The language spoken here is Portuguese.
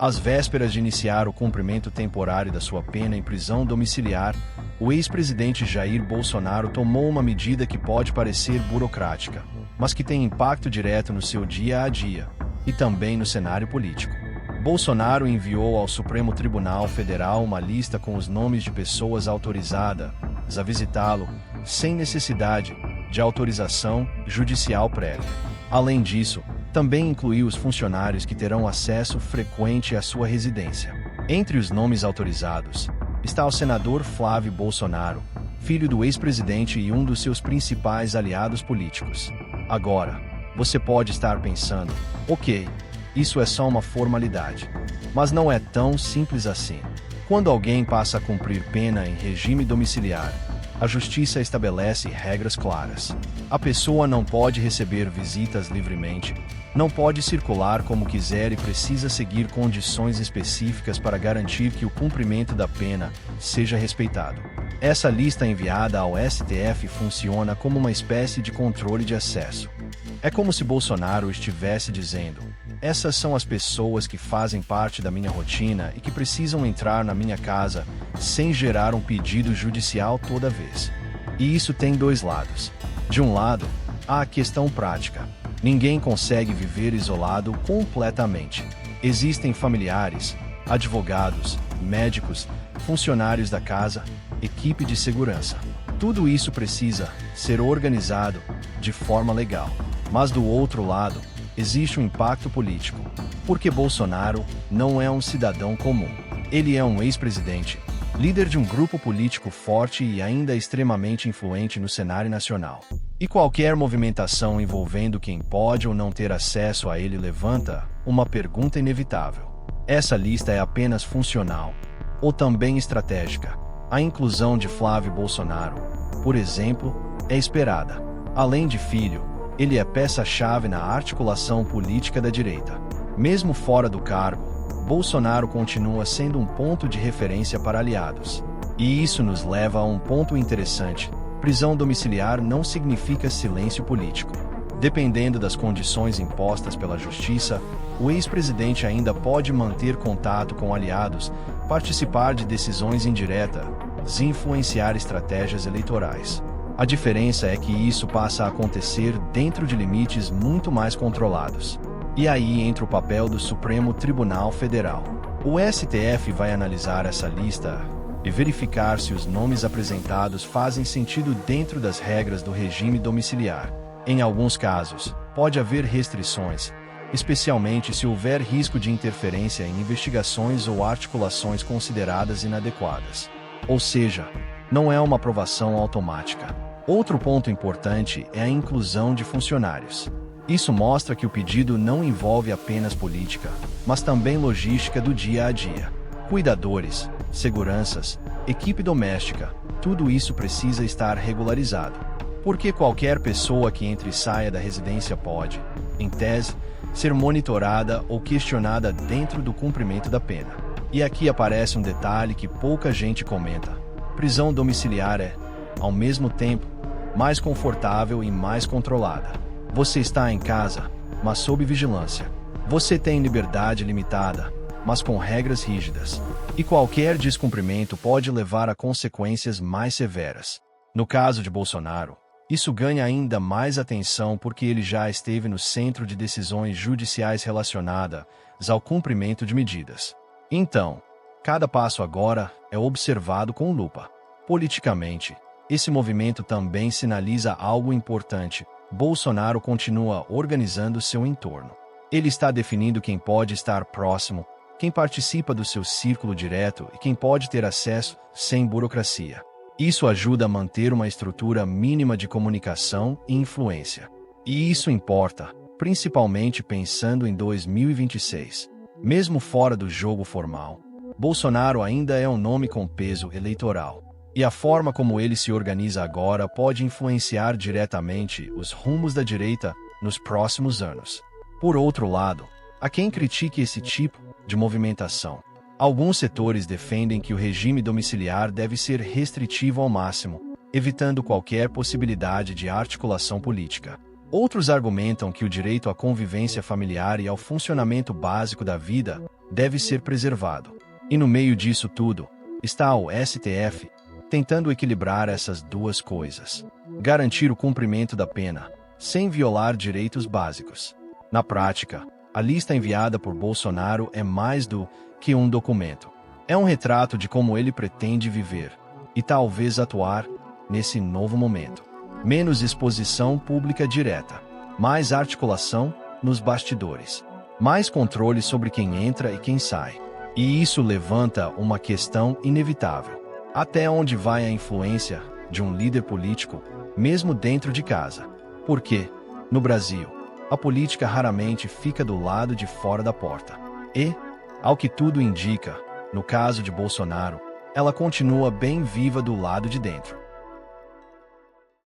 Às vésperas de iniciar o cumprimento temporário da sua pena em prisão domiciliar, o ex-presidente Jair Bolsonaro tomou uma medida que pode parecer burocrática, mas que tem impacto direto no seu dia a dia e também no cenário político. Bolsonaro enviou ao Supremo Tribunal Federal uma lista com os nomes de pessoas autorizadas a visitá-lo, sem necessidade de autorização judicial prévia. Além disso, também incluiu os funcionários que terão acesso frequente à sua residência. Entre os nomes autorizados está o senador Flávio Bolsonaro, filho do ex-presidente e um dos seus principais aliados políticos. Agora, você pode estar pensando, ok, isso é só uma formalidade. Mas não é tão simples assim. Quando alguém passa a cumprir pena em regime domiciliar, a justiça estabelece regras claras. A pessoa não pode receber visitas livremente, não pode circular como quiser e precisa seguir condições específicas para garantir que o cumprimento da pena seja respeitado. Essa lista enviada ao STF funciona como uma espécie de controle de acesso. É como se Bolsonaro estivesse dizendo: essas são as pessoas que fazem parte da minha rotina e que precisam entrar na minha casa sem gerar um pedido judicial toda vez. E isso tem dois lados. De um lado, há a questão prática. Ninguém consegue viver isolado completamente. Existem familiares, advogados, médicos, funcionários da casa, equipe de segurança. Tudo isso precisa ser organizado de forma legal. Mas do outro lado, existe um impacto político, porque Bolsonaro não é um cidadão comum. Ele é um ex-presidente, líder de um grupo político forte e ainda extremamente influente no cenário nacional. E qualquer movimentação envolvendo quem pode ou não ter acesso a ele levanta uma pergunta inevitável. Essa lista é apenas funcional, ou também estratégica? A inclusão de Flávio Bolsonaro, por exemplo, é esperada. Além de filho, ele é peça-chave na articulação política da direita. Mesmo fora do cargo, Bolsonaro continua sendo um ponto de referência para aliados. E isso nos leva a um ponto interessante: prisão domiciliar não significa silêncio político. Dependendo das condições impostas pela justiça, o ex-presidente ainda pode manter contato com aliados, participar de decisões indiretas e influenciar estratégias eleitorais. A diferença é que isso passa a acontecer dentro de limites muito mais controlados. E aí entra o papel do Supremo Tribunal Federal. O STF vai analisar essa lista e verificar se os nomes apresentados fazem sentido dentro das regras do regime domiciliar. Em alguns casos, pode haver restrições, especialmente se houver risco de interferência em investigações ou articulações consideradas inadequadas. Ou seja, não é uma aprovação automática. Outro ponto importante é a inclusão de funcionários. Isso mostra que o pedido não envolve apenas política, mas também logística do dia a dia. Cuidadores, seguranças, equipe doméstica, tudo isso precisa estar regularizado. Porque qualquer pessoa que entre e saia da residência pode, em tese, ser monitorada ou questionada dentro do cumprimento da pena. E aqui aparece um detalhe que pouca gente comenta. Prisão domiciliar é, ao mesmo tempo, mais confortável e mais controlada. Você está em casa, mas sob vigilância. Você tem liberdade limitada, mas com regras rígidas. E qualquer descumprimento pode levar a consequências mais severas. No caso de Bolsonaro, isso ganha ainda mais atenção porque ele já esteve no centro de decisões judiciais relacionadas ao cumprimento de medidas. Então, cada passo agora é observado com lupa. Politicamente, esse movimento também sinaliza algo importante. Bolsonaro continua organizando seu entorno. Ele está definindo quem pode estar próximo, quem participa do seu círculo direto e quem pode ter acesso sem burocracia. Isso ajuda a manter uma estrutura mínima de comunicação e influência. E isso importa, principalmente pensando em 2026. Mesmo fora do jogo formal, Bolsonaro ainda é um nome com peso eleitoral. E a forma como ele se organiza agora pode influenciar diretamente os rumos da direita nos próximos anos. Por outro lado, há quem critique esse tipo de movimentação. Alguns setores defendem que o regime domiciliar deve ser restritivo ao máximo, evitando qualquer possibilidade de articulação política. Outros argumentam que o direito à convivência familiar e ao funcionamento básico da vida deve ser preservado. E no meio disso tudo, está o STF, tentando equilibrar essas duas coisas. Garantir o cumprimento da pena, sem violar direitos básicos. Na prática, a lista enviada por Bolsonaro é mais do que um documento. É um retrato de como ele pretende viver e talvez atuar nesse novo momento. Menos exposição pública direta, mais articulação nos bastidores, mais controle sobre quem entra e quem sai. E isso levanta uma questão inevitável. Até onde vai a influência de um líder político, mesmo dentro de casa? Porque, no Brasil, a política raramente fica do lado de fora da porta. E, ao que tudo indica, no caso de Bolsonaro, ela continua bem viva do lado de dentro.